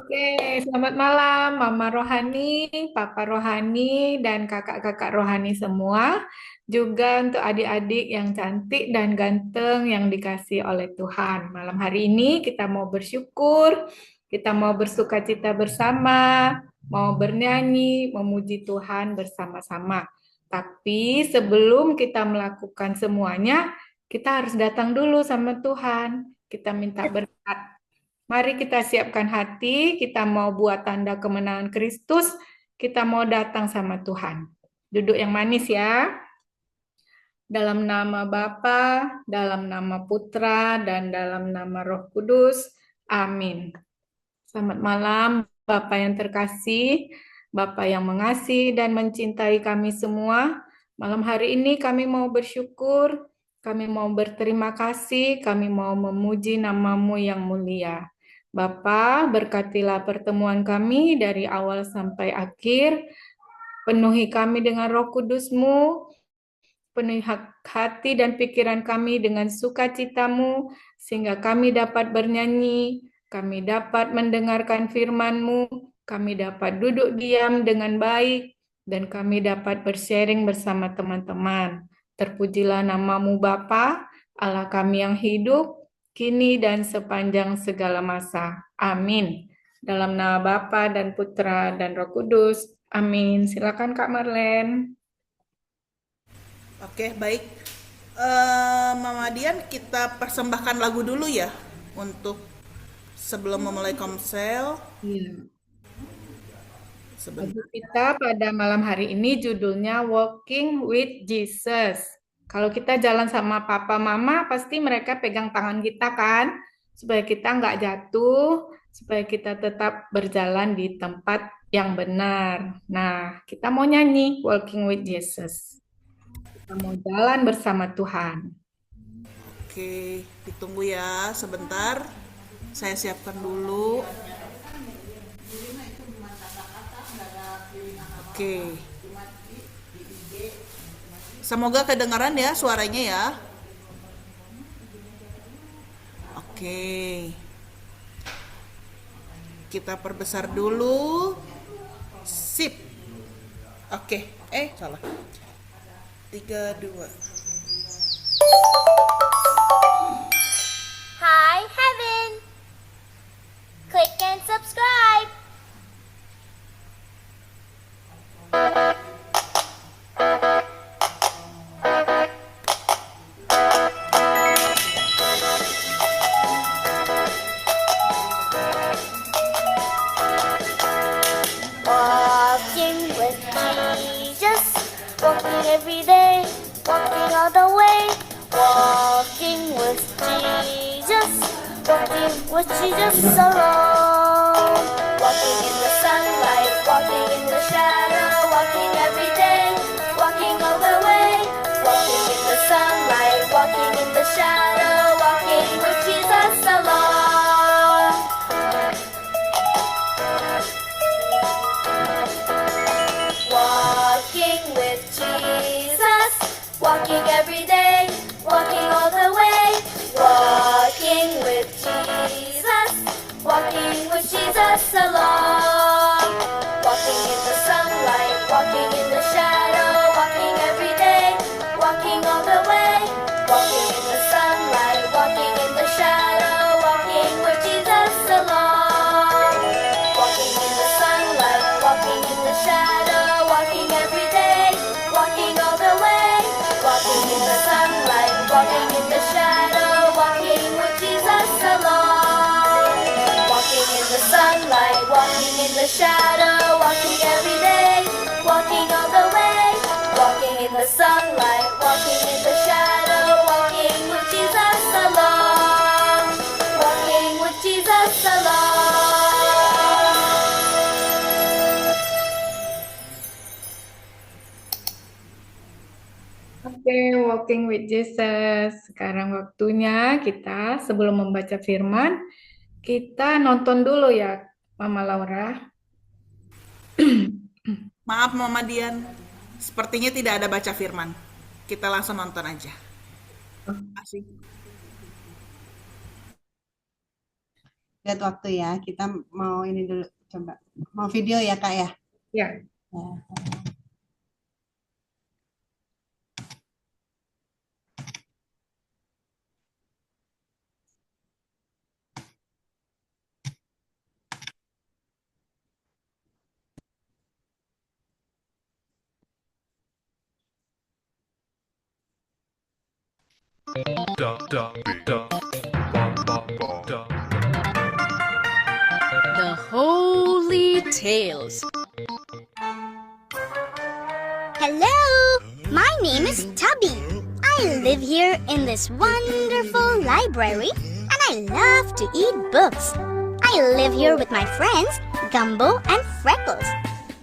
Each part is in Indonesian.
Oke, selamat malam Mama Rohani, Papa Rohani, dan kakak-kakak Rohani semua. Juga untuk adik-adik yang cantik dan ganteng yang dikasih oleh Tuhan. Malam hari ini kita mau bersyukur, kita mau bersukacita bersama, mau bernyanyi, memuji Tuhan bersama-sama. Tapi sebelum kita melakukan semuanya, kita harus datang dulu sama Tuhan. Kita minta berkat. Mari kita siapkan hati, kita mau buat tanda kemenangan Kristus, kita mau datang sama Tuhan. Duduk yang manis ya, dalam nama Bapa, dalam nama Putra, dan dalam nama Roh Kudus. Amin. Selamat malam, Bapak yang terkasih, Bapak yang mengasihi dan mencintai kami semua. Malam hari ini kami mau bersyukur, kami mau berterima kasih, kami mau memuji namamu yang mulia. Bapa, berkatilah pertemuan kami dari awal sampai akhir. Penuhi kami dengan Roh Kudus-Mu, penuhi hati dan pikiran kami dengan sukacitamu, sehingga kami dapat bernyanyi, kami dapat mendengarkan firman-Mu, kami dapat duduk diam dengan baik, dan kami dapat bersharing bersama teman-teman. Terpujilah namamu Bapa, Allah kami yang hidup, kini dan sepanjang segala masa. Amin. Dalam nama Bapa dan Putra dan Roh Kudus. Amin. Silakan Kak Marlen. Oke, baik. Mama Dian, kita persembahkan lagu dulu ya untuk sebelum memulai komsel. Iya. Lagu Sebentar. kita pada malam hari ini judulnya Walking with Jesus. Kalau kita jalan sama papa mama, pasti mereka pegang tangan kita kan, supaya kita nggak jatuh, supaya kita tetap berjalan di tempat yang benar. Nah, kita mau nyanyi Walking with Jesus. Kita mau jalan bersama Tuhan. Oke, ditunggu ya sebentar. Saya siapkan dulu. Oke. Semoga kedengaran ya suaranya ya. Oke. Kita perbesar dulu. Sip. Oke. Salah. 3, 2. Hi, Heaven! Click and subscribe! Walking with Jesus, walking every day, walking all the way. Walking with Jesus, walking with Jesus alone. Walking in the sunlight, walking in the shadow, walking every day, walking all the way. Walking in the sunlight, walking in the shadow, walking with Jesus alone. Walking with Jesus, walking every day, walking all the way. Walking with Jesus, walking with Jesus alone. Walking in the sunlight, walking in the shadow, walking every day, walking all the way. Walking in the sunlight, walking in the shadow, walking with Jesus alone. Walking in the sunlight, walking in the shadow, walking every day, walking all the way. Walking in the sunlight, walking in the shadow, walking with Jesus alone. Walking in the sunlight, walking in the shadow, walking every day, walking all the way. Walking in the sunlight, walking in the shadow, walking with Jesus alone. Walking with Jesus alone. Oke, Walking with Jesus. Sekarang waktunya kita sebelum membaca firman, kita nonton dulu ya, Mama Laura. Maaf Mama Dian, sepertinya tidak ada baca firman. Kita langsung nonton aja. Asik. lihat waktu ya. Kita mau ini dulu, coba. Mau video ya, Kak ya? Ya. Ya. The Holy Tales. Hello, my name is Tubby. I live here in this wonderful library and I love to eat books. I live here with my friends Gumbo and Freckles.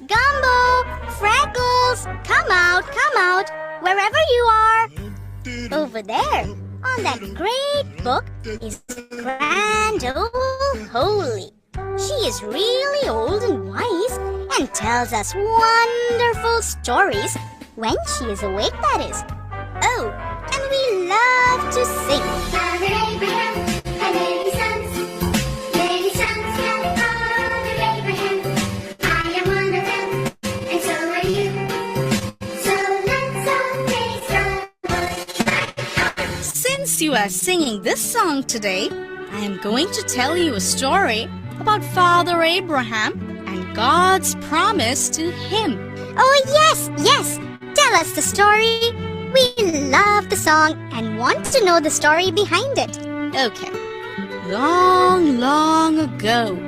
Gumbo, Freckles, come out, wherever you are. Over there, on that great book, is Grand Old Holy. She is really old and wise and tells us wonderful stories when she is awake, that is. Oh, and we love to sing. Father Abraham had many sons. Many sons had Father Abraham. I am one of them, and so are you. So let's all praise the Lord. Since you are singing this song today, I am going to tell you a story about Father Abraham and God's promise to him. Oh, yes. Tell us the story. We love the song and want to know the story behind it. Okay. Long, long ago,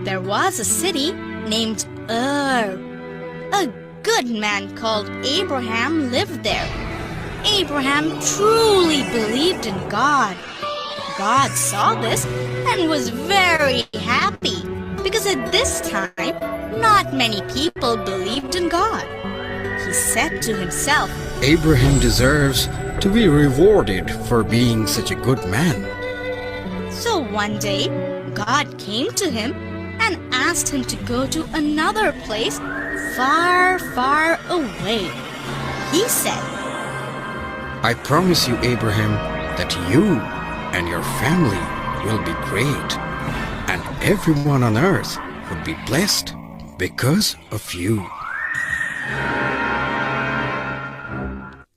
there was a city named Ur. A good man called Abraham lived there. Abraham truly believed in God. God saw this and was very happy because at this time, not many people believed in God. He said to himself, Abraham deserves to be rewarded for being such a good man. So one day, God came to him and asked him to go to another place far, far away. He said, I promise you, Abraham, that you and your family will be great, and everyone on earth would be blessed because of you.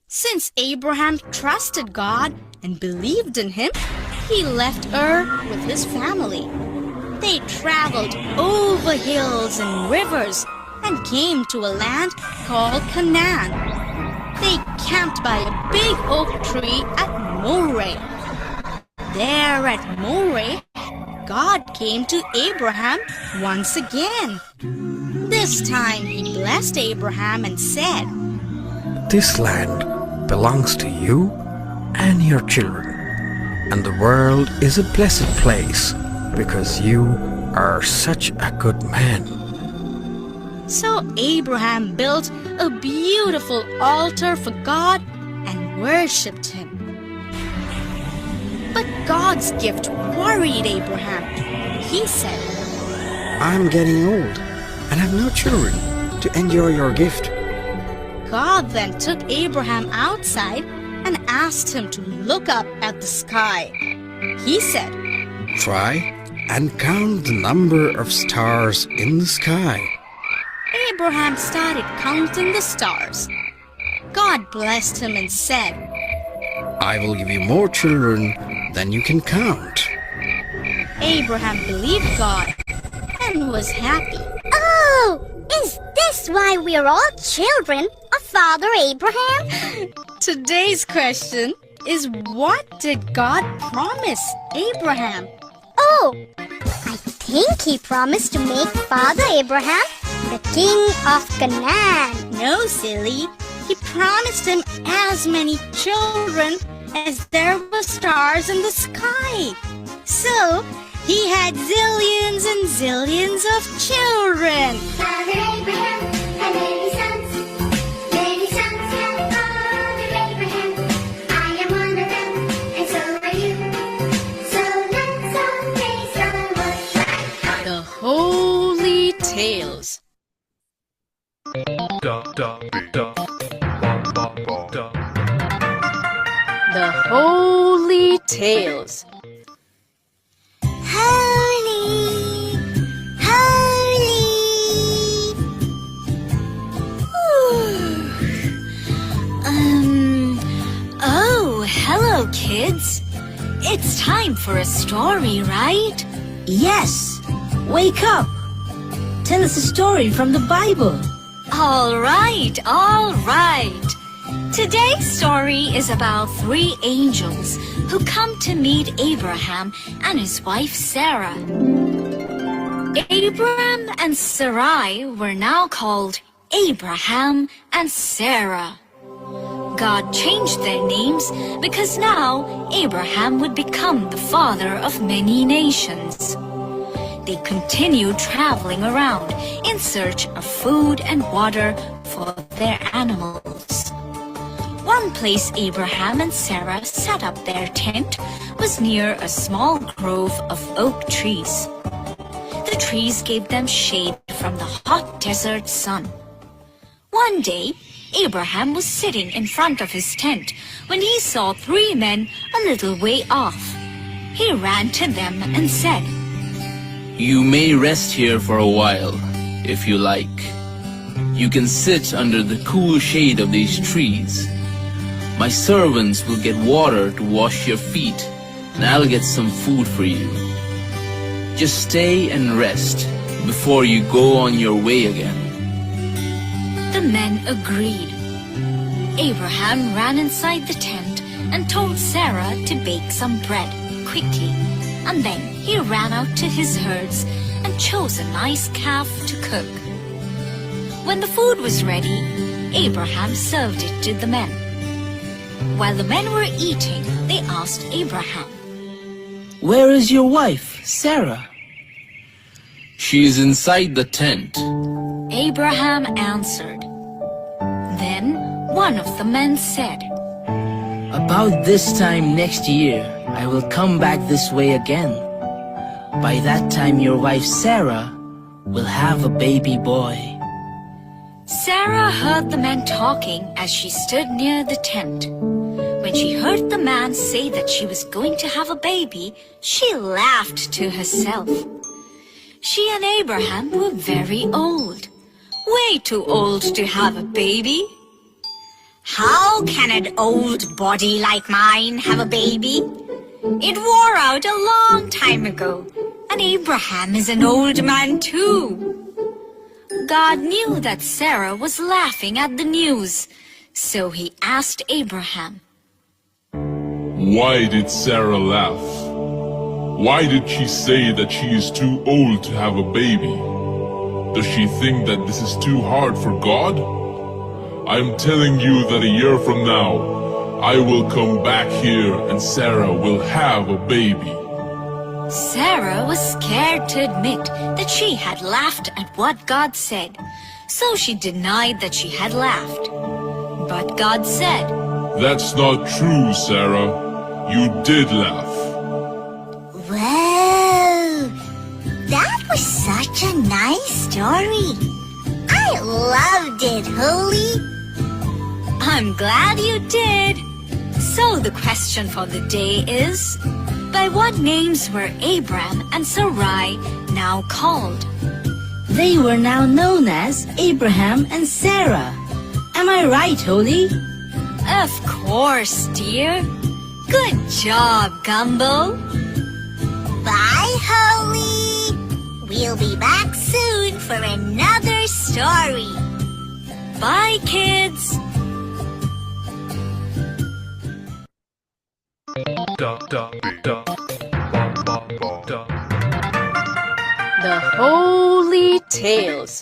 Since Abraham trusted God and believed in him, he left Ur with his family. They traveled over hills and rivers and came to a land called Canaan. They camped by a big oak tree at Moreh. There at Moreh, God came to Abraham once again. This time he blessed Abraham and said, This land belongs to you and your children, and the world is a blessed place because you are such a good man. So Abraham built a beautiful altar for God and worshipped him. But God's gift worried Abraham. He said, I'm getting old and have no children to enjoy your gift. God then took Abraham outside and asked him to look up at the sky. He said, Try and count the number of stars in the sky. Abraham started counting the stars. God blessed him and said, I will give you more children than you can count. Abraham believed God and was happy. Oh, is this why we are all children of Father Abraham? Today's question is, what did God promise Abraham? Oh, I think he promised to make Father Abraham the king of Canaan. No, silly. He promised him as many children as there were stars in the sky. So, he had zillions and zillions of children. Father Abraham had many sons. Many sons had Father Abraham. I am one of them, and so are you. So let's all praise the Lord. The Holy Tales. The Holy Tales. Holy, kids. It's time for a story, right? Yes. Wake up. Tell us a story from the Bible. All right, all right. Today's story is about 3 angels who come to meet Abraham and his wife Sarah. Abram and Sarai were now called Abraham and Sarah. God changed their names because now Abraham would become the father of many nations. They continued traveling around in search of food and water for their animals. One place Abraham and Sarah set up their tent was near a small grove of oak trees. The trees gave them shade from the hot desert sun. One day, Abraham was sitting in front of his tent when he saw 3 men a little way off. He ran to them and said, "You may rest here for a while, if you like. You can sit under the cool shade of these trees. My servants will get water to wash your feet, and I'll get some food for you. Just stay and rest before you go on your way again." The men agreed. Abraham ran inside the tent and told Sarah to bake some bread quickly, and then he ran out to his herds and chose a nice calf to cook. When the food was ready, Abraham served it to the men. While the men were eating, they asked Abraham, "Where is your wife, Sarah?" "She's inside the tent." Abraham answered. Then one of the men said, "About this time next year, I will come back this way again. By that time your wife Sarah will have a baby boy." Sarah heard the men talking as she stood near the tent. When she heard the man say that she was going to have a baby, she laughed to herself. She and Abraham were very old, way too old to have a baby. How can an old body like mine have a baby? It wore out a long time ago, and Abraham is an old man too. God knew that Sarah was laughing at the news, so he asked Abraham, "Why did Sarah laugh? Why did she say that she is too old to have a baby? Does she think that this is too hard for God? I'm telling you that a year from now, I will come back here and Sarah will have a baby." Sarah was scared to admit that she had laughed at what God said, so she denied that she had laughed. But God said, "That's not true, Sarah. You did laugh." Whoa! That was such a nice story. I loved it, Holy. I'm glad you did. So the question for the day is, by what names were Abram and Sarai now called? They were now known as Abraham and Sarah. Am I right, Holy? Of course, dear. Good job, Gumbo. Bye, Holy. We'll be back soon for another story. Bye, kids. The Holy Tales.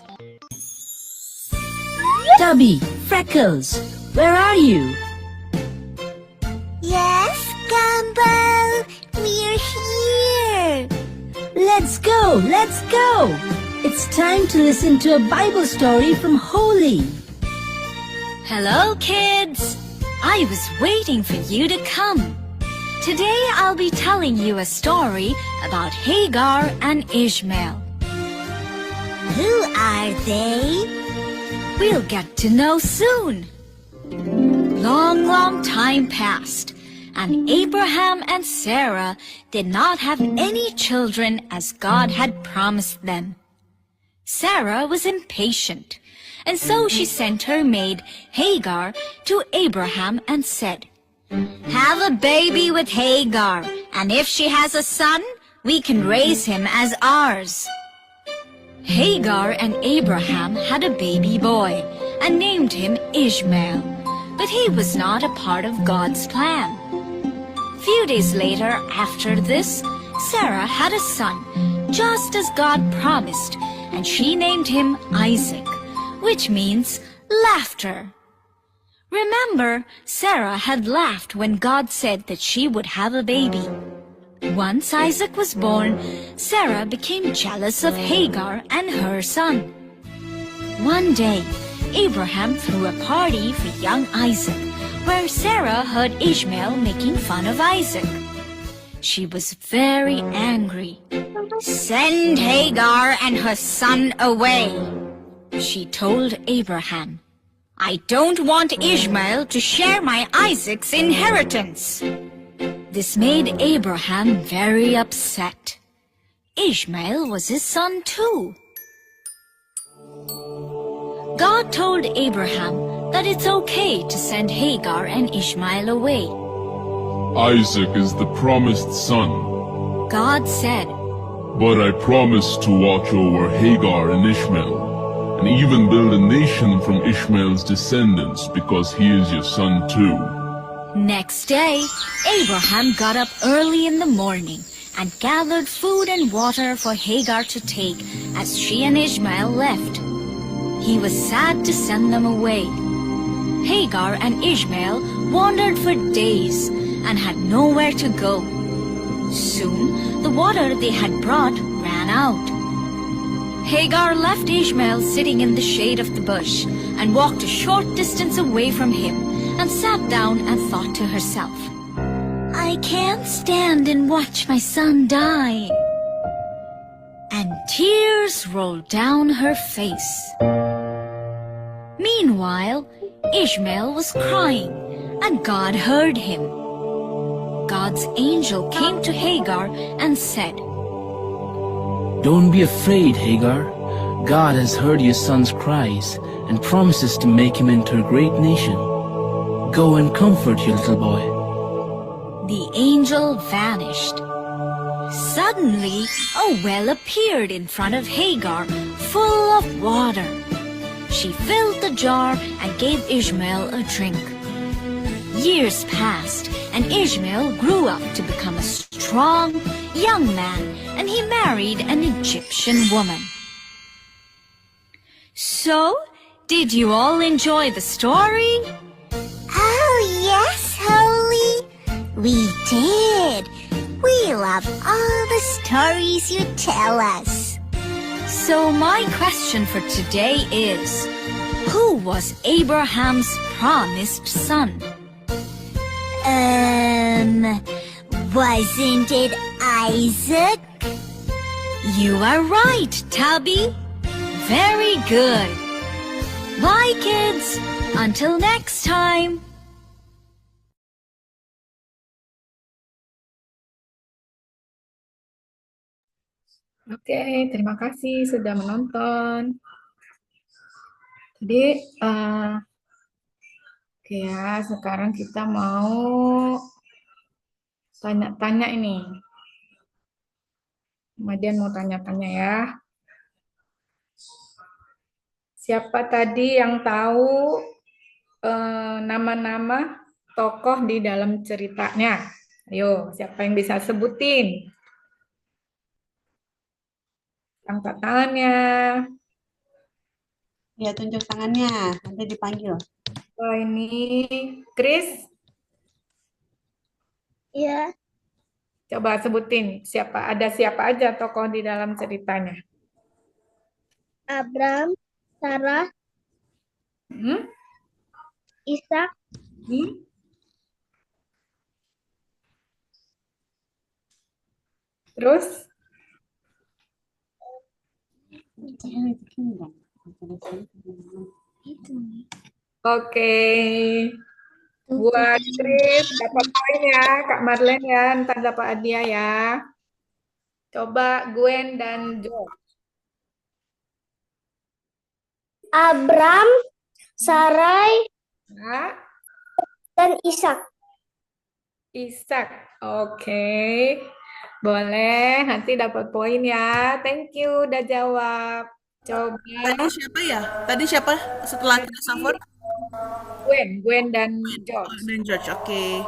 Tubby, Freckles, where are you? Yes, Gumbo, we're here. Let's go, let's go. It's time to listen to a Bible story from Holy. Hello, kids. I was waiting for you to come. Today I'll be telling you a story about Hagar and Ishmael. Who are they? We'll get to know soon. Long time passed, and Abraham and Sarah did not have any children as God had promised them. Sarah was impatient, and so she sent her maid Hagar to Abraham and said, Have a baby with Hagar, and if she has a son, we can raise him as ours. Hagar and Abraham had a baby boy and named him Ishmael, but he was not a part of God's plan. Few days later after this, Sarah had a son, just as God promised, and she named him Isaac, which means laughter. Remember, Sarah had laughed when God said that she would have a baby. Once Isaac was born, Sarah became jealous of Hagar and her son. One day, Abraham threw a party for young Isaac, where Sarah heard Ishmael making fun of Isaac. She was very angry. "Send Hagar and her son away," she told Abraham. "I don't want Ishmael to share my Isaac's inheritance." This made Abraham very upset. Ishmael was his son too. God told Abraham that it's okay to send Hagar and Ishmael away. Isaac is the promised son, God said, but I promise to watch over Hagar and Ishmael, and even build a nation from Ishmael's descendants because he is your son too. Next day, Abraham got up early in the morning and gathered food and water for Hagar to take as she and Ishmael left. He was sad to send them away. Hagar and Ishmael wandered for days and had nowhere to go. Soon, the water they had brought ran out. Hagar left Ishmael sitting in the shade of the bush and walked a short distance away from him and sat down and thought to herself, "I can't stand and watch my son die." And tears rolled down her face. Meanwhile, Ishmael was crying, and God heard him. God's angel came to Hagar and said, Don't be afraid, Hagar. God has heard your son's cries and promises to make him into a great nation. Go and comfort your little boy. The angel vanished. Suddenly, a well appeared in front of Hagar, full of water. She filled the jar and gave Ishmael a drink. Years passed, and Ishmael grew up to become a strong, young man, and he married an Egyptian woman. So, did you all enjoy the story? Oh, yes, Holy. We did. We love all the stories you tell us. So my question for today is, who was Abraham's promised son? Wasn't it Isaac? You are right, Tubby. Very good. Bye, kids. Until next time. Oke, terima kasih sudah menonton. Jadi, oke ya, sekarang kita mau tanya-tanya ini. Kemudian mau tanya-tanya ya. Siapa tadi yang tahu nama-nama tokoh di dalam ceritanya? Ayo, siapa yang bisa sebutin? Angkat tangannya. Ya, tunjuk tangannya. Nanti dipanggil. Oh, ini Chris. Ya. Coba sebutin ada siapa aja tokoh di dalam ceritanya. Abram, Sarah, Ishak, terus oke. Buat Chris dapat poin ya, Kak Marlene ya, ntar dapat hadiah ya. Coba Gwen dan Jo. Abram, Sarai, Nah, dan Ishak. Ishak. Oke. Boleh, nanti dapat poin ya. Thank you udah jawab. Coba Tadi siapa ya? Tadi siapa setelah Christopher? Gwen dan Oh, George. dan George. Oke.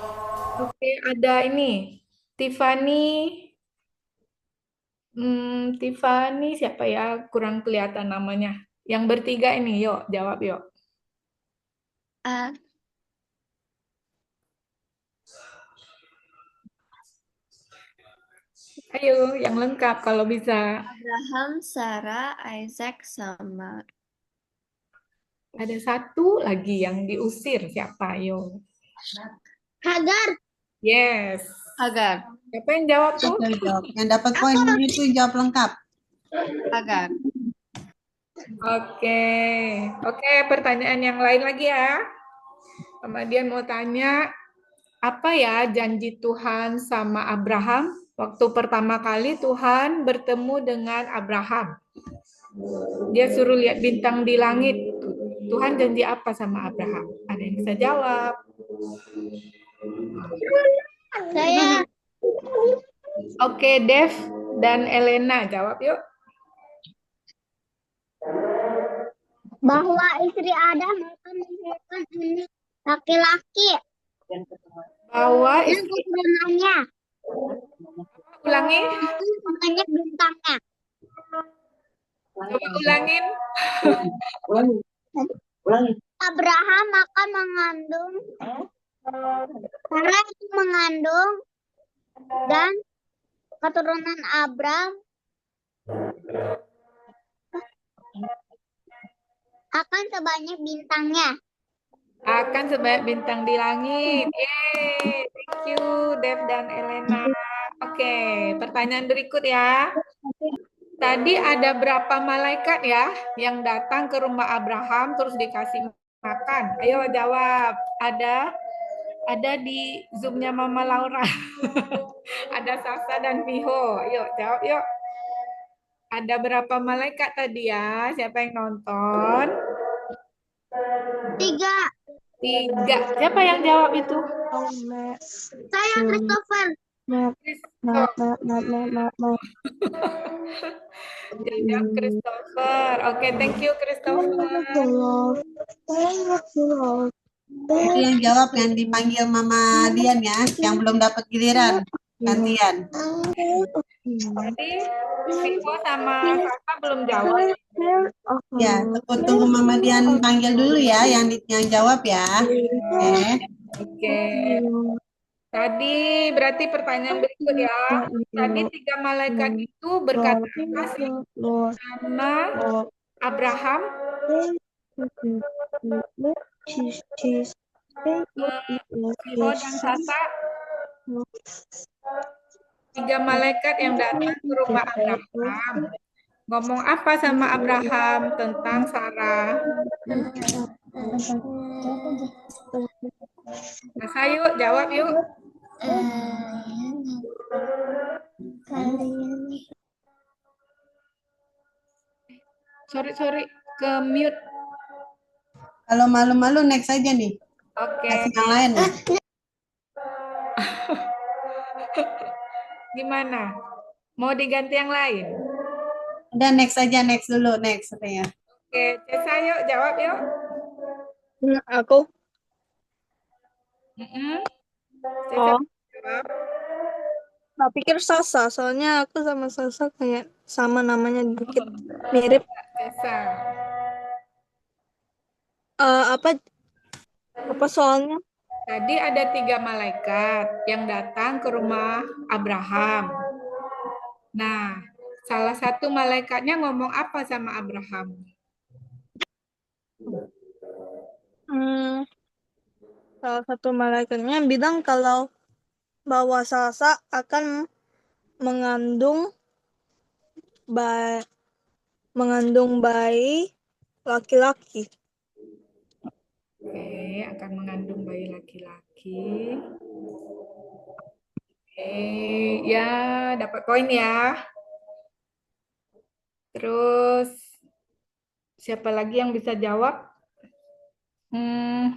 Oke, ada ini. Tiffany. Tiffany siapa ya? Kurang kelihatan namanya. Yang bertiga ini, yuk jawab yuk. Ayo, yang lengkap kalau bisa. Abraham, Sarah, Isaac, sama Ada satu lagi yang diusir. Siapa? Ayo. Hagar. Yes. Hagar. Siapa yang jawab tuh? Betul, jawab. Yang dapat poin itu jawab lengkap. Hagar. Oke. Oke, pertanyaan yang lain lagi ya. Kemudian mau tanya, apa ya janji Tuhan sama Abraham? Waktu pertama kali Tuhan bertemu dengan Abraham. Dia suruh lihat bintang di langit. Tuhan janji apa sama Abraham? Ada yang bisa jawab? Saya. Oke, Dev dan Elena jawab yuk. Bahwa istri Adam akan melahirkan anak laki-laki. Bahwa Dan keturunannya. Ulangi. Makanya bintangnya. Coba ulangin. Abraham akan mengandung. Sarah itu mengandung. Dan keturunan Abraham akan sebanyak bintangnya. Akan sebanyak bintang di langit. Yeay, thank you Dev dan Elena. Oke, pertanyaan berikut ya. Tadi ada berapa malaikat ya yang datang ke rumah Abraham terus dikasih makan? Ayo jawab. Ada di Zoom-nya Mama Laura. Ada Sasa dan Miho. Yuk jawab yuk. Ada berapa malaikat tadi ya? Siapa yang nonton? 3. Siapa yang jawab itu? Saya Christopher. Jawab Christopher. Oke, thank you Christopher. Itu yang jawab yang dipanggil Mama Dian ya, yang belum dapat giliran. Gantian. Tadi Miho sama Kakak belum jawab. Ya, tunggu Mama Dian panggil dulu ya, yang jawab ya. Oke. Oke. Tadi berarti pertanyaan berikut ya. Tadi 3 malaikat itu berkata apa sih sama Abraham? Miho dan Sasa. 3 malaikat yang datang ke rumah Abraham. Ngomong apa sama Abraham tentang Sarah? Nah, yuk jawab yuk. Sorry, ke mute. Kalau malu-malu next aja nih. Oke. Kasih yang lain ya. Gimana? Mau diganti yang lain? Udah next aja, next dulu, next katanya. Oke, Cesa yuk jawab yuk. Aku. Cesa Oh. jawab. Tak pikir Sasa, soalnya aku sama Sasa kayak sama namanya dikit mirip. Cesa. Apa soalnya? Tadi ada 3 malaikat yang datang ke rumah Abraham. Nah, salah satu malaikatnya ngomong apa sama Abraham? Salah satu malaikatnya bilang kalau bahwa Sasa akan mengandung bayi laki-laki. Oke, akan mengandung bayi laki-laki. Oke, ya dapat poin ya. Terus siapa lagi yang bisa jawab?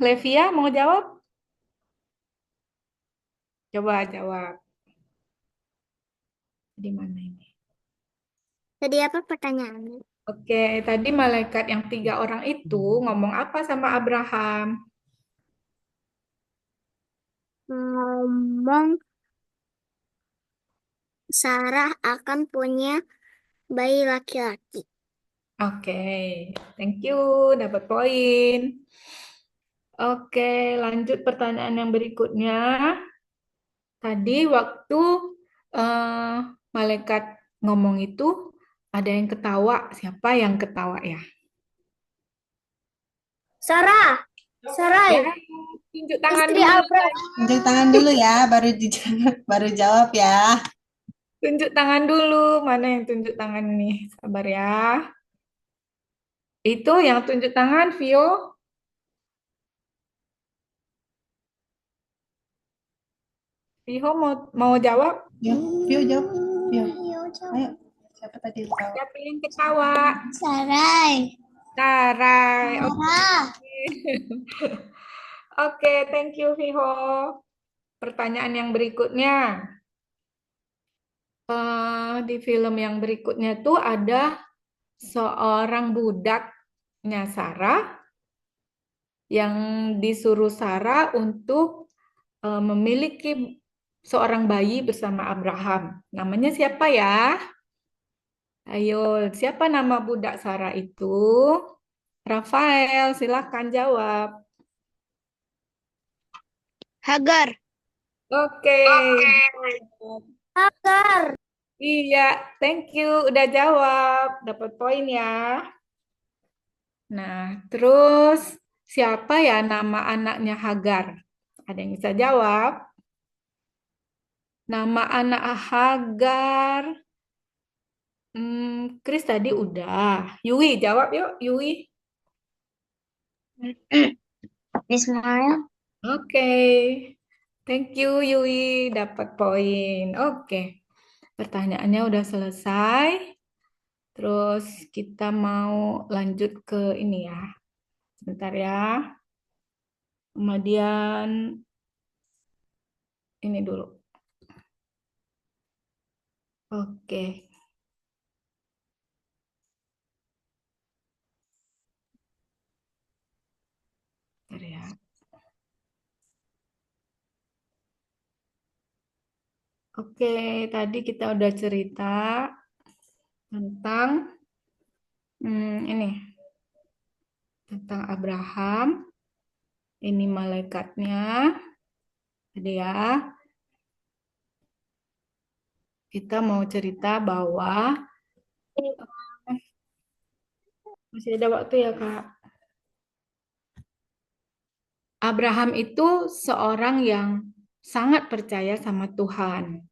Levia mau jawab? Coba jawab. Di mana ini? Tadi apa pertanyaannya? Oke, tadi malaikat yang 3 orang itu ngomong apa sama Abraham? Ngomong Sarah akan punya bayi laki-laki. Oke, thank you, dapat poin. Oke, lanjut pertanyaan yang berikutnya. Tadi waktu eh, malaikat ngomong itu ada yang ketawa. Siapa yang ketawa ya? Sarah, Sarai, Ya, tunjuk tangan istri dulu. Abraham. Tunjuk tangan dulu ya, baru jawab ya. Tunjuk tangan dulu. Mana yang tunjuk tangan nih? Sabar ya. Itu yang tunjuk tangan, Vio. Vio mau jawab? Yuk, yuk jawab. Yuk. Ayo, siapa tadi yang tahu? Siapa yang ketawa? Sarai. Sarai. Sarah. Oke, thank you, Viho. Pertanyaan yang berikutnya. Di film yang berikutnya tuh ada seorang budaknya Sarah yang disuruh Sarah untuk memiliki seorang bayi bersama Abraham. Namanya siapa ya? Ayo, siapa nama budak Sarah itu? Rafael, silakan jawab. Hagar. Oke. Hagar. Iya, thank you. Udah jawab. Dapat poin ya. Nah, terus siapa ya nama anaknya Hagar? Ada yang bisa jawab? Nama anak Hagar. Chris tadi udah. Yui, jawab yuk, Yui. Ismail. Oke. Thank you, Yui. Dapat poin. Oke. Pertanyaannya udah selesai. Terus kita mau lanjut ke ini ya. Sebentar ya. Kemudian ini dulu. Oke. Bentar ya. Oke, tadi kita udah cerita tentang ini. Tentang Abraham. Ini malaikatnya. Tadi ya. Kita mau cerita bahwa masih ada waktu ya, Kak. Abraham itu seorang yang sangat percaya sama Tuhan.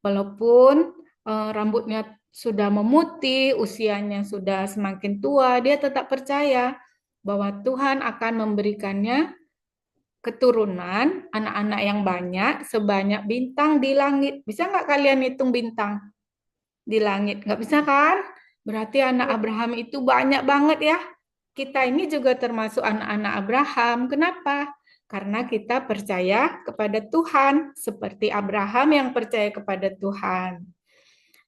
Walaupun rambutnya sudah memutih, usianya sudah semakin tua, dia tetap percaya bahwa Tuhan akan memberikannya keturunan, anak-anak yang banyak, sebanyak bintang di langit. Bisa nggak kalian hitung bintang di langit? Nggak bisa kan? Berarti anak Abraham itu banyak banget ya. Kita ini juga termasuk anak-anak Abraham. Kenapa? Karena kita percaya kepada Tuhan, seperti Abraham yang percaya kepada Tuhan.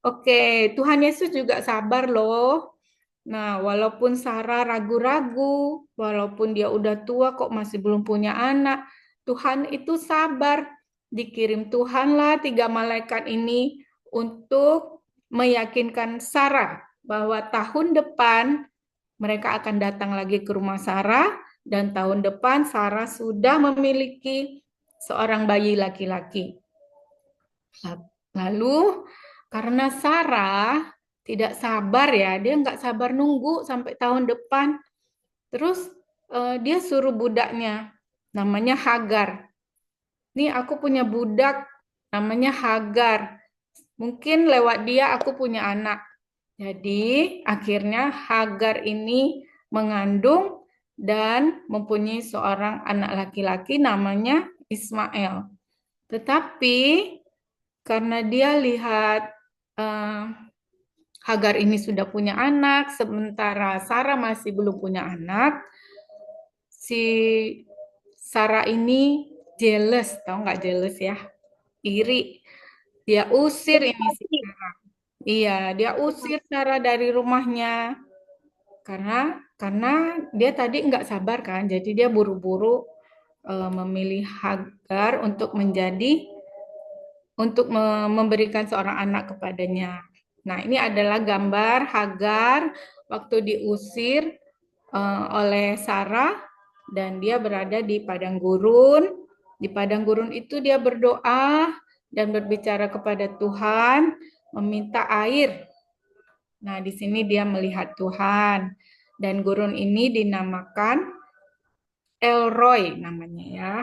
Oke, Tuhan Yesus juga sabar loh. Nah, walaupun Sarah ragu-ragu, walaupun dia udah tua kok masih belum punya anak, Tuhan itu sabar. Dikirim Tuhanlah 3 malaikat ini untuk meyakinkan Sarah bahwa tahun depan mereka akan datang lagi ke rumah Sarah dan tahun depan Sarah sudah memiliki seorang bayi laki-laki. Lalu karena Sarah tidak sabar ya, dia nggak sabar nunggu sampai tahun depan. Terus dia suruh budaknya, namanya Hagar. Nih aku punya budak, namanya Hagar. Mungkin lewat dia aku punya anak. Jadi akhirnya Hagar ini mengandung dan mempunyai seorang anak laki-laki namanya Ismail. Tetapi karena dia lihat Hagar ini sudah punya anak, sementara Sarah masih belum punya anak, si Sarah ini jealous, tahu nggak jealous ya? iri. Dia usir ini si Sarah. Iya, dia usir Sarah dari rumahnya karena dia tadi nggak sabar kan, jadi dia buru-buru memilih Hagar untuk memberikan seorang anak kepadanya. Nah, ini adalah gambar Hagar waktu diusir oleh Sarah dan dia berada di padang gurun. Di padang gurun itu dia berdoa dan berbicara kepada Tuhan, meminta air. Nah, di sini dia melihat Tuhan. Dan gurun ini dinamakan El Roy namanya ya.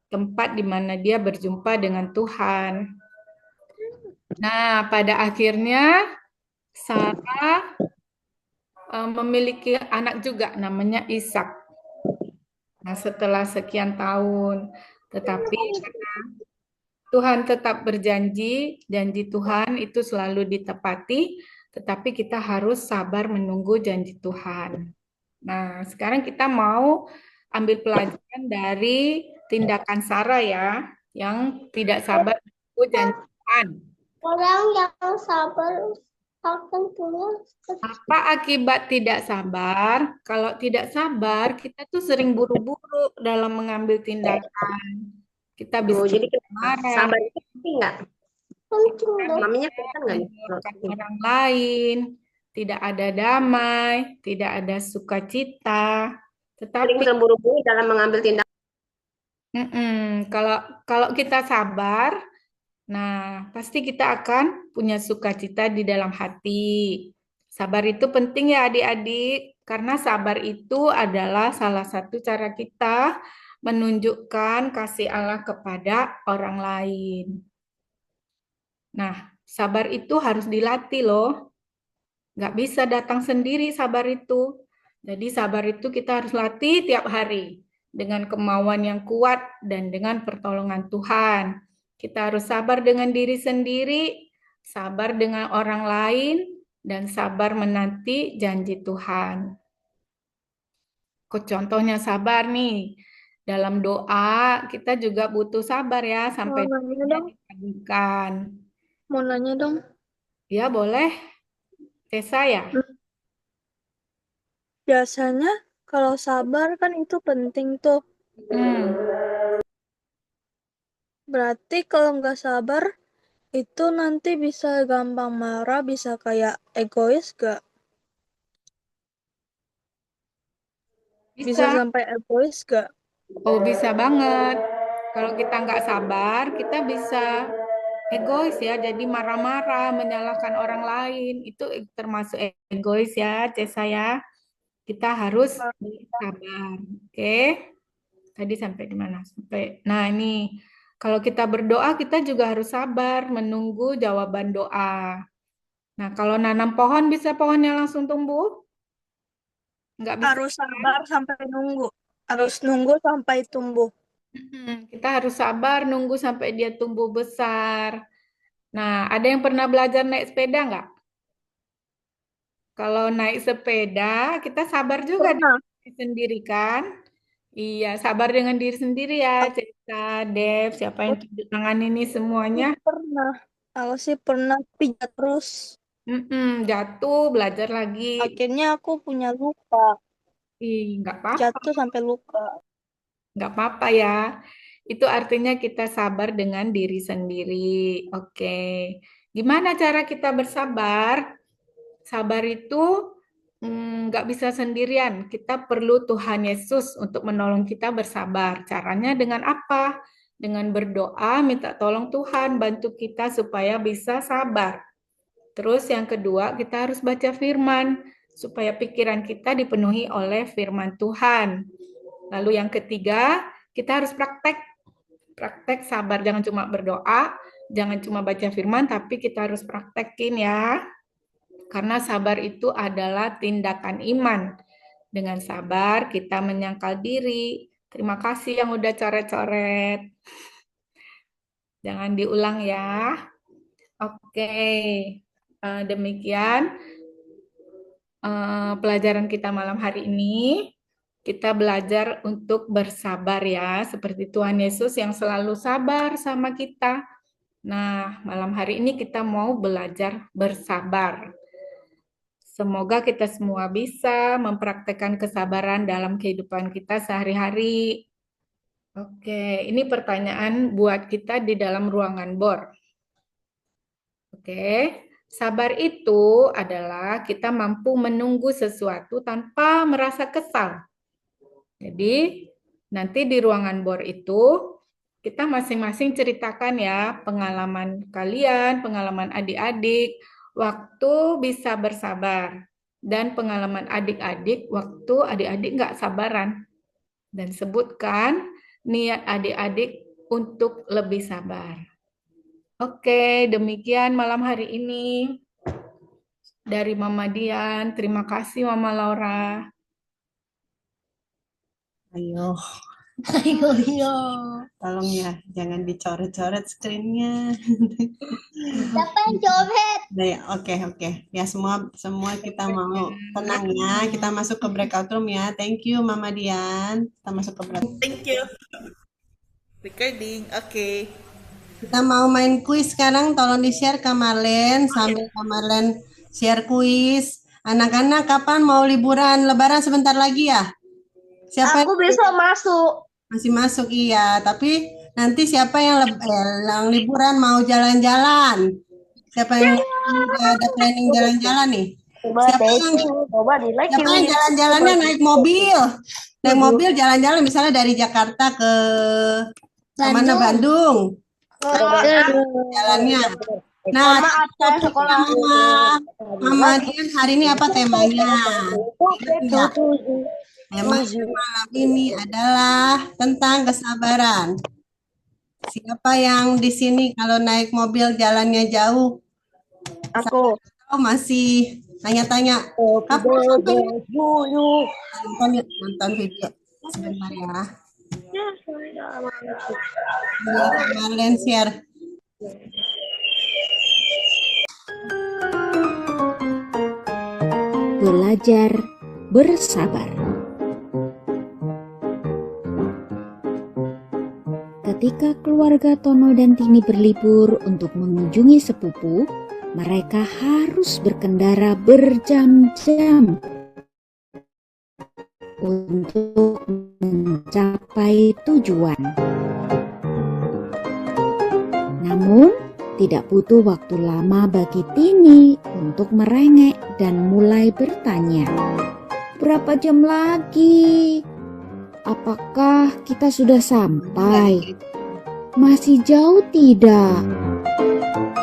Tempat di mana dia berjumpa dengan Tuhan. Nah, pada akhirnya Sarah memiliki anak juga namanya Ishak. Nah, setelah sekian tahun, tetapi karena Tuhan tetap berjanji, janji Tuhan itu selalu ditepati, tetapi kita harus sabar menunggu janji Tuhan. Nah, sekarang kita mau ambil pelajaran dari tindakan Sarah ya, yang tidak sabar menunggu janji Tuhan. Orang yang sabar akan punya. Apa akibat tidak sabar? Kalau tidak sabar, kita tuh sering buru-buru dalam mengambil tindakan. Kita bisa jadi marah, sabar itu penting nggak? Mamanya kelihatan nggak nih? menyalahkan orang lain, tidak ada damai, tidak ada sukacita. Sering Tetapi buru-buru dalam mengambil tindakan. kalau kita sabar, nah pasti kita akan punya sukacita di dalam hati. Sabar itu penting ya adik-adik, karena sabar itu adalah salah satu cara kita menunjukkan kasih Allah kepada orang lain. Nah, sabar itu harus dilatih loh. Nggak bisa datang sendiri sabar itu. Jadi sabar itu kita harus latih tiap hari dengan kemauan yang kuat dan dengan pertolongan Tuhan. Kita harus sabar dengan diri sendiri, sabar dengan orang lain, dan sabar menanti janji Tuhan. Contohnya sabar nih. Dalam doa kita juga butuh sabar ya sampai dikabulkan. Mau nanya dong. Ya boleh. Tessa ya? Biasanya kalau sabar kan itu penting tuh. Berarti kalau nggak sabar itu nanti bisa gampang marah, bisa kayak egois gak? Bisa sampai egois gak? Oh bisa banget. Kalau kita nggak sabar, kita bisa egois ya, jadi marah-marah, menyalahkan orang lain. Itu termasuk egois ya, Cesa ya. Kita harus sabar. Oke. Tadi sampai di mana? Nah, ini kalau kita berdoa, kita juga harus sabar menunggu jawaban doa. Nah, kalau nanam pohon, bisa pohonnya langsung tumbuh? Nggak bisa. Harus sabar sampai nunggu. Harus nunggu sampai tumbuh. Kita harus sabar nunggu sampai dia tumbuh besar. Nah, ada yang pernah belajar naik sepeda nggak? Kalau naik sepeda, kita sabar juga dengan diri sendiri kan? Iya, sabar dengan diri sendiri ya, Cesta, Dev, siapa yang tunjuk tangan ini semuanya? Pernah. Aku sih pernah pijat terus. Jatuh, belajar lagi. Akhirnya aku punya luka. Nggak apa-apa. Jatuh sampai luka. Nggak apa-apa ya. Itu artinya kita sabar dengan diri sendiri. Oke. Gimana cara kita bersabar? Sabar itu nggak bisa sendirian. Kita perlu Tuhan Yesus untuk menolong kita bersabar. Caranya dengan apa? Dengan berdoa, minta tolong Tuhan bantu kita supaya bisa sabar. Terus yang kedua, kita harus baca firman supaya pikiran kita dipenuhi oleh firman Tuhan. Lalu yang ketiga, kita harus praktek sabar. Jangan cuma berdoa, jangan cuma baca firman, tapi kita harus praktekin ya. Karena sabar itu adalah tindakan iman. Dengan sabar kita menyangkal diri. Terima kasih yang udah coret-coret. Jangan diulang ya. Oke, demikian pelajaran kita malam hari ini. Kita belajar untuk bersabar ya, seperti Tuhan Yesus yang selalu sabar sama kita. Nah, malam hari ini kita mau belajar bersabar. Semoga kita semua bisa mempraktekkan kesabaran dalam kehidupan kita sehari-hari. Oke, ini pertanyaan buat kita di dalam ruangan bor. Oke, sabar itu adalah kita mampu menunggu sesuatu tanpa merasa kesal. Jadi, nanti di ruangan bor itu kita masing-masing ceritakan ya pengalaman kalian, pengalaman adik-adik, waktu bisa bersabar. Dan pengalaman adik-adik waktu adik-adik nggak sabaran. Dan sebutkan niat adik-adik untuk lebih sabar. Oke, demikian malam hari ini. Dari Mama Dian, terima kasih Mama Laura. Ayo, Ayo. tolong ya, jangan dicoret-coret screen-nya. Siapa yang coret? Nah, ya, oke. Ya semua kita mau tenang ya. Kita masuk ke breakout room ya. Thank you Mama Dian. Kita masuk ke breakout. Thank you. Recording. Oke. Kita mau main kuis sekarang. Tolong di-share ke Marlen sambil ke Marlen share kuis. Anak-anak kapan mau liburan Lebaran sebentar lagi ya? Siapa Aku besok masuk. masih masuk iya, tapi nanti siapa yang liburan mau jalan-jalan? Siapa yang udah ada planning jalan-jalan nih? Siapa yang jalan-jalannya naik mobil? Naik mobil jalan-jalan misalnya dari Jakarta ke mana Bandung. Jalannya. Nah, Mama Dian hari ini apa temanya? Tema malam ini adalah tentang kesabaran. Siapa yang di sini kalau naik mobil jalannya jauh? Aku. Masih tanya-tanya. Kapan nonton video sebentar ya. Kalian share. Belajar bersabar. Ketika keluarga Tono dan Tini berlibur untuk mengunjungi sepupu, mereka harus berkendara berjam-jam untuk mencapai tujuan. Namun, tidak butuh waktu lama bagi Tini untuk merengek dan mulai bertanya, "Berapa jam lagi? Apakah kita sudah sampai? Masih jauh tidak?"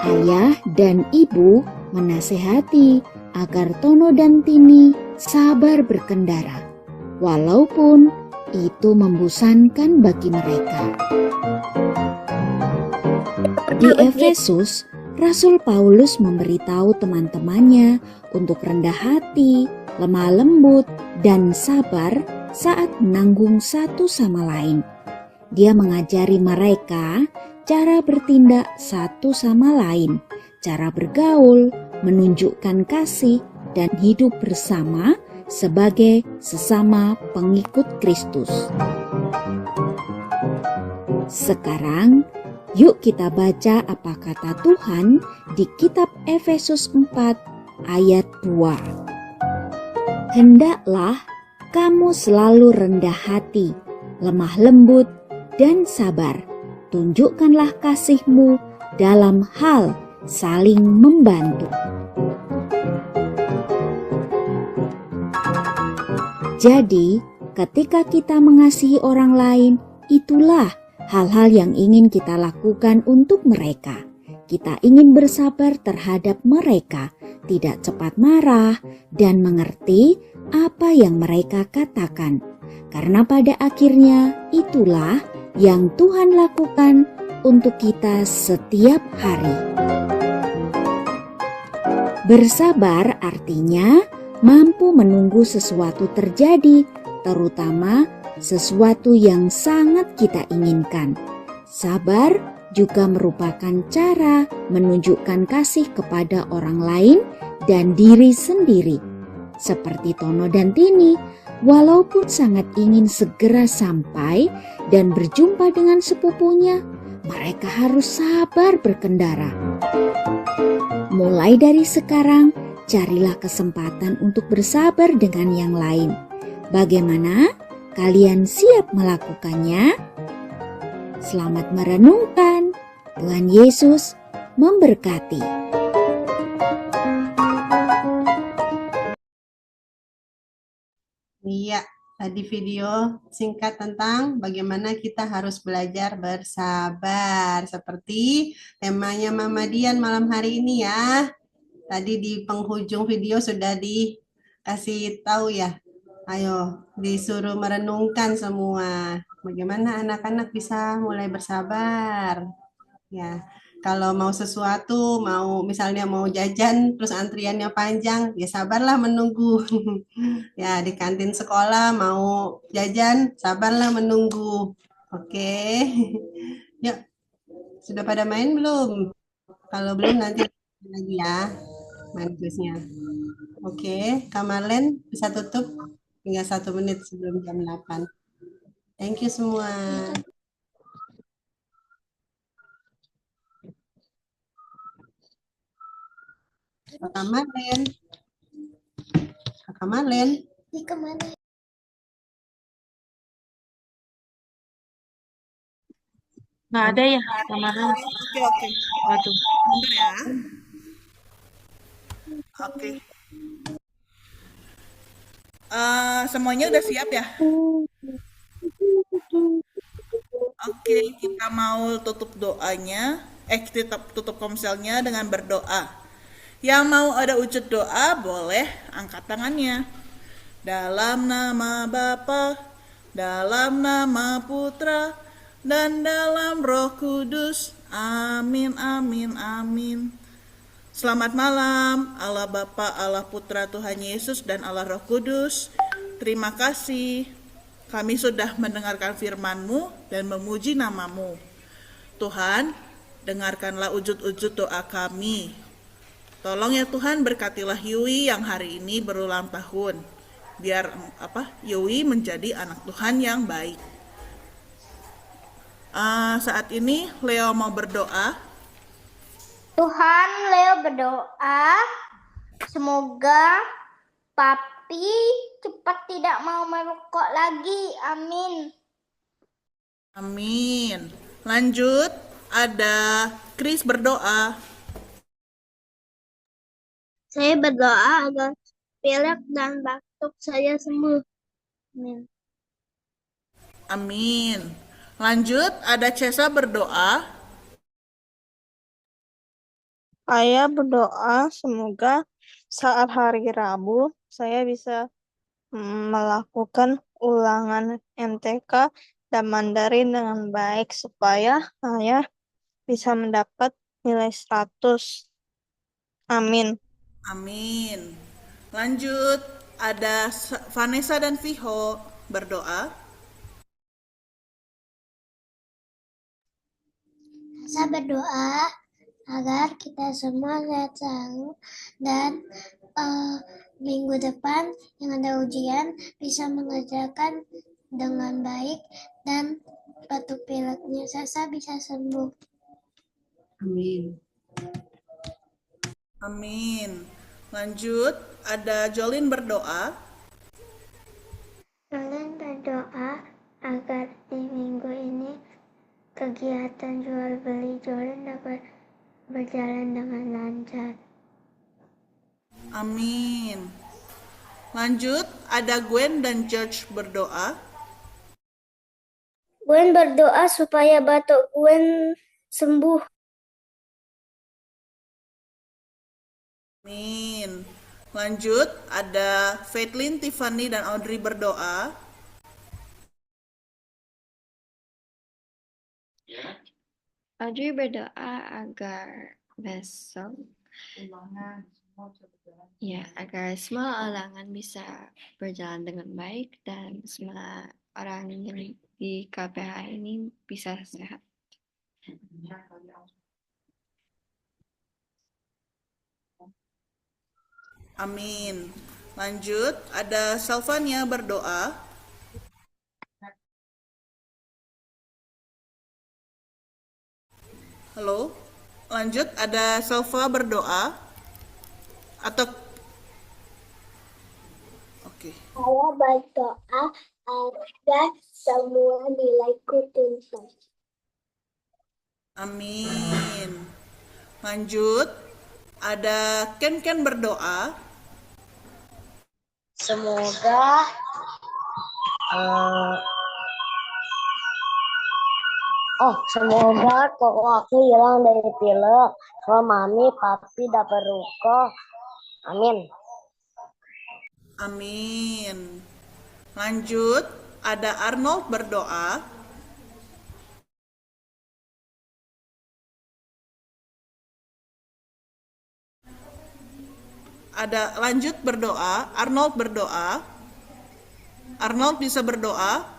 Ayah dan ibu menasehati agar Tono dan Tini sabar berkendara, walaupun itu membosankan bagi mereka. Di Efesus, Rasul Paulus memberitahu teman-temannya untuk rendah hati, lemah lembut, dan sabar saat menanggung satu sama lain. Dia mengajari mereka cara bertindak satu sama lain, cara bergaul, menunjukkan kasih, dan hidup bersama sebagai sesama pengikut Kristus. Sekarang, yuk kita baca apa kata Tuhan di kitab Efesus 4 ayat 2. Hendaklah kamu selalu rendah hati, lemah lembut, dan sabar. Tunjukkanlah kasihmu dalam hal saling membantu. Jadi, ketika kita mengasihi orang lain, itulah hal-hal yang ingin kita lakukan untuk mereka. Kita ingin bersabar terhadap mereka, tidak cepat marah, dan mengerti apa yang mereka katakan. Karena pada akhirnya itulah yang Tuhan lakukan untuk kita setiap hari. Bersabar artinya mampu menunggu sesuatu terjadi, terutama sesuatu yang sangat kita inginkan. Sabar juga merupakan cara menunjukkan kasih kepada orang lain dan diri sendiri. Seperti Tono dan Tini, walaupun sangat ingin segera sampai dan berjumpa dengan sepupunya, mereka harus sabar berkendara. Mulai dari sekarang, carilah kesempatan untuk bersabar dengan yang lain. Bagaimana? Kalian siap melakukannya? Selamat merenungkan. Tuhan Yesus memberkati. Iya, tadi video singkat tentang bagaimana kita harus belajar bersabar. Seperti temanya Mama Dian malam hari ini ya. Tadi di penghujung video sudah dikasih tahu ya. Ayo, disuruh merenungkan semua. Bagaimana anak-anak bisa mulai bersabar. Ya, kalau mau sesuatu, misalnya mau jajan, terus antriannya panjang, ya sabarlah menunggu. Ya, di kantin sekolah mau jajan, sabarlah menunggu. Oke. Yuk, sudah pada main belum? Kalau belum nanti lagi ya, main jusnya. Oke, Kak Marlen bisa tutup hingga 1 menit sebelum jam 8. Thank you semua. Kakak Marlen. Kakak Marlen. Di kemana? Nggak ada ya kemarin. Oke. Waduh. Bentar ya. Oke. Semuanya udah siap ya? Oke, kita mau tutup doanya. Kita tutup komselnya dengan berdoa. Yang mau ada wujud doa boleh angkat tangannya. Dalam nama Bapa, dalam nama Putra, dan dalam Roh Kudus. Amin, amin, amin. Selamat malam, Allah Bapa, Allah Putra, Tuhan Yesus, dan Allah Roh Kudus. Terima kasih. Kami sudah mendengarkan firman-Mu dan memuji nama-Mu. Tuhan, dengarkanlah wujud-wujud doa kami. Tolong ya Tuhan, berkatilah Yui yang hari ini berulang tahun. Biar Yui menjadi anak Tuhan yang baik. Saat ini Leo mau berdoa. Tuhan, Leo berdoa, semoga Papi cepat tidak mau merokok lagi. Amin. Amin. Lanjut, ada Chris berdoa. Saya berdoa agar pilek dan batuk saya sembuh. Amin. Amin. Lanjut, ada Cesa berdoa. Saya berdoa semoga saat hari Rabu saya bisa melakukan ulangan MTK dan Mandarin dengan baik supaya saya bisa mendapat nilai 100. Amin. Amin. Lanjut, ada Vanessa dan Viho berdoa. Saya berdoa agar kita semua sehat selalu dan minggu depan yang ada ujian bisa mengerjakan dengan baik dan batuk pileknya Sasa bisa sembuh. Amin. Amin. Lanjut, ada Jolin berdoa. Kalian berdoa agar di minggu ini kegiatan jual beli Jolin dapat berjalan dengan lancar. Amin. Lanjut, ada Gwen dan George berdoa. Gwen berdoa supaya batuk Gwen sembuh. Amin. Lanjut, ada Faitlin, Tiffany, dan Audrey berdoa. Audrey berdoa agar besok agar semua ulangan bisa berjalan dengan baik dan semua orang yang di KPH ini bisa sehat. Amin. Lanjut, ada Salvania berdoa. Halo? Lanjut, ada Selva berdoa. Atau, oke. Saya berdoa agar semua nilaiku tuntas. Amin. Lanjut, ada Ken berdoa. Semoga semoga koko aku hilang dari pilek. Kalau mami, papi dapat ruko. Amin. Amin. Lanjut, ada Arnold berdoa. Ada lanjut berdoa, Arnold berdoa. Arnold bisa berdoa.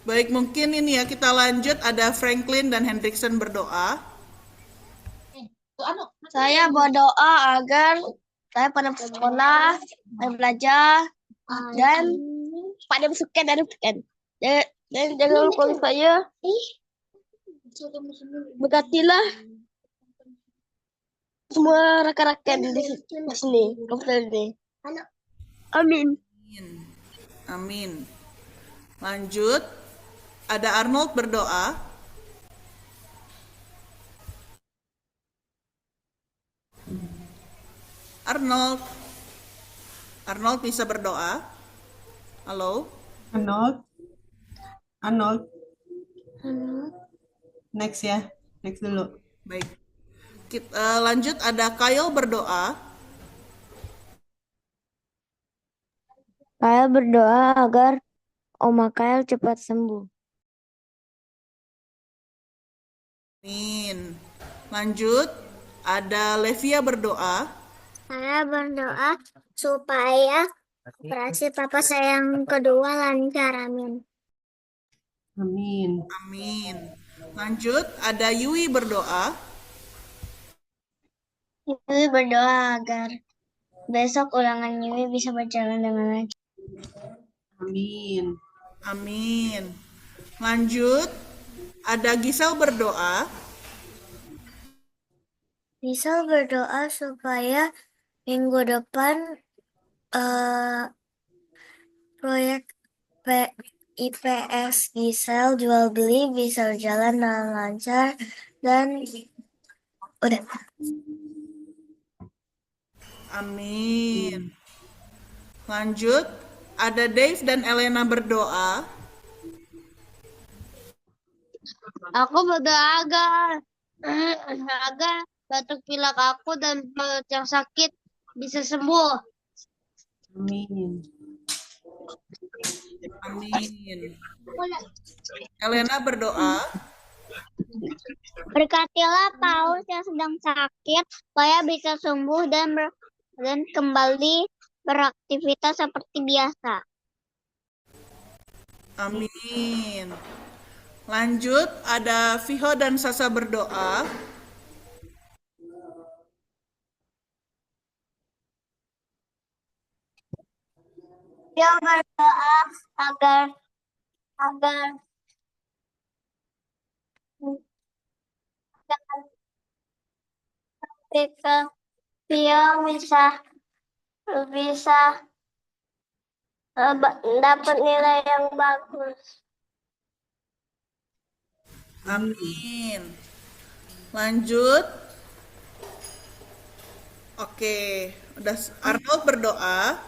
Baik, mungkin ini ya kita lanjut, ada Franklin dan Hendrickson berdoa. Saya berdoa agar saya pada sekolah, saya belajar, dan pada bersuka dan bukan. Dan jangan lupa saya berkatilah semua rakan-rakan di sini, komputer ini. Amin. Amin. Lanjut, ada Arnold berdoa. Arnold bisa berdoa. Halo? Arnold. Next ya. Next dulu. Baik. Kita lanjut, ada Kyle berdoa. Saya berdoa agar Oma Kyle cepat sembuh. Amin. Lanjut, ada Levia berdoa. Saya berdoa supaya operasi papa saya yang kedua lancar. Amin. Amin. Amin. Lanjut, ada Yui berdoa. Yui berdoa agar besok ulangan Yui bisa berjalan dengan lancar. Amin. Amin. Lanjut, ada Gisel berdoa. Gisel berdoa supaya minggu depan proyek IPS Gisel jual beli bisa berjalan dengan lancar dan udah. Amin. Lanjut, ada Dave dan Elena berdoa. Aku berdoa agar batuk pilek aku dan perut yang sakit bisa sembuh. Amin. Amin. Elena berdoa. Berkatilah Paus yang sedang sakit supaya bisa sembuh dan kembali beraktivitas seperti biasa. Amin. Lanjut, ada Viho dan Sasa berdoa. Dia berdoa agar ketika dia bisa dapat nilai yang bagus. Amin. Lanjut. Oke, udah Arnold berdoa.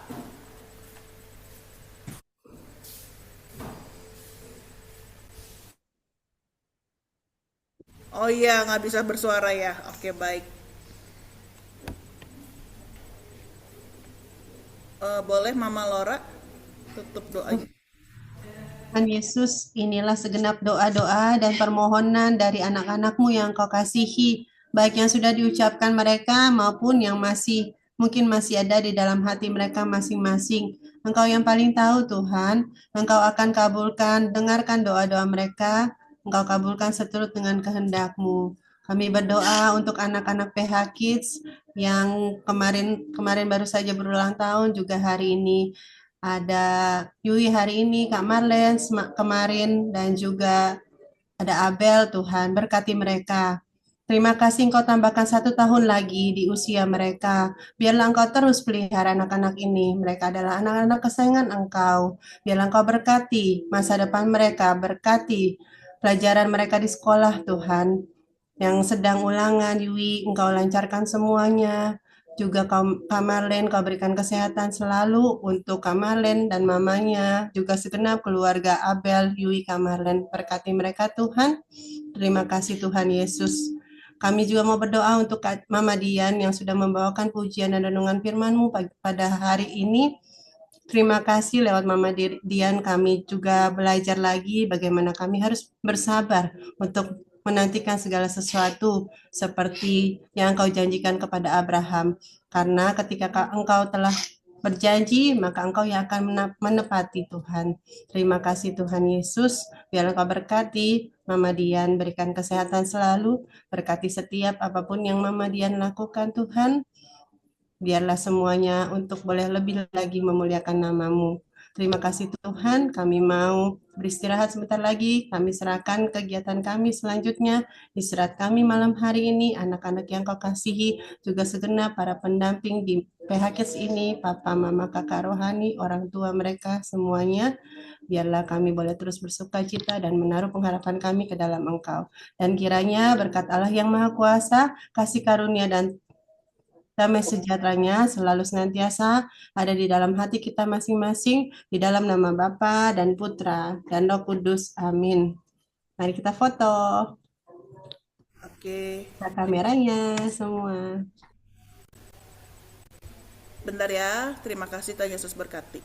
Oh iya, nggak bisa bersuara ya. Oke, baik. Boleh Mama Laura tutup doanya. Tuhan Yesus, inilah segenap doa-doa dan permohonan dari anak-anak-Mu yang Kau kasihi, baik yang sudah diucapkan mereka maupun yang mungkin masih ada di dalam hati mereka masing-masing. Engkau yang paling tahu Tuhan, Engkau akan kabulkan, dengarkan doa-doa mereka, Engkau kabulkan seturut dengan kehendak-Mu. Kami berdoa untuk anak-anak PH Kids yang kemarin baru saja berulang tahun, juga hari ini. Ada Yui hari ini, Kak Marlen kemarin, dan juga ada Abel, Tuhan, berkati mereka. Terima kasih Engkau tambahkan 1 tahun lagi di usia mereka. Biarlah Engkau terus pelihara anak-anak ini. Mereka adalah anak-anak kesayangan Engkau. Biarlah Engkau berkati masa depan mereka, berkati pelajaran mereka di sekolah, Tuhan. Yang sedang ulangan, Yui, Engkau lancarkan semuanya. Juga Kak Marlen, Kau berikan kesehatan selalu untuk Kak Marlen dan mamanya. Juga segenap keluarga Abel, Yui, Kak Marlen. Berkati mereka, Tuhan. Terima kasih Tuhan Yesus. Kami juga mau berdoa untuk Mama Dian yang sudah membawakan pujian dan renungan firman-Mu pada hari ini. Terima kasih lewat Mama Dian kami juga belajar lagi bagaimana kami harus bersabar untuk menantikan segala sesuatu seperti yang Engkau janjikan kepada Abraham. Karena ketika Engkau telah berjanji, maka Engkau yang akan menepati Tuhan. Terima kasih Tuhan Yesus. Biarlah Engkau berkati Mama Dian, berikan kesehatan selalu, berkati setiap apapun yang Mama Dian lakukan Tuhan. Biarlah semuanya untuk boleh lebih lagi memuliakan nama-Mu. Terima kasih Tuhan, kami mau beristirahat sebentar lagi, kami serahkan kegiatan kami selanjutnya, istirahat kami malam hari ini, anak-anak yang Kau kasihi, juga segenap para pendamping di PHKIDS ini, Papa, Mama, Kakak Rohani, orang tua mereka semuanya, biarlah kami boleh terus bersuka cita dan menaruh pengharapan kami ke dalam Engkau. Dan kiranya berkat Allah yang Maha Kuasa, kasih karunia dan damai sejahteranya selalu senantiasa ada di dalam hati kita masing-masing, di dalam nama Bapa dan Putra dan Roh Kudus. Amin. Mari kita foto. Oke. Nah, kameranya semua. Bentar ya. Terima kasih Tuhan Yesus berkati.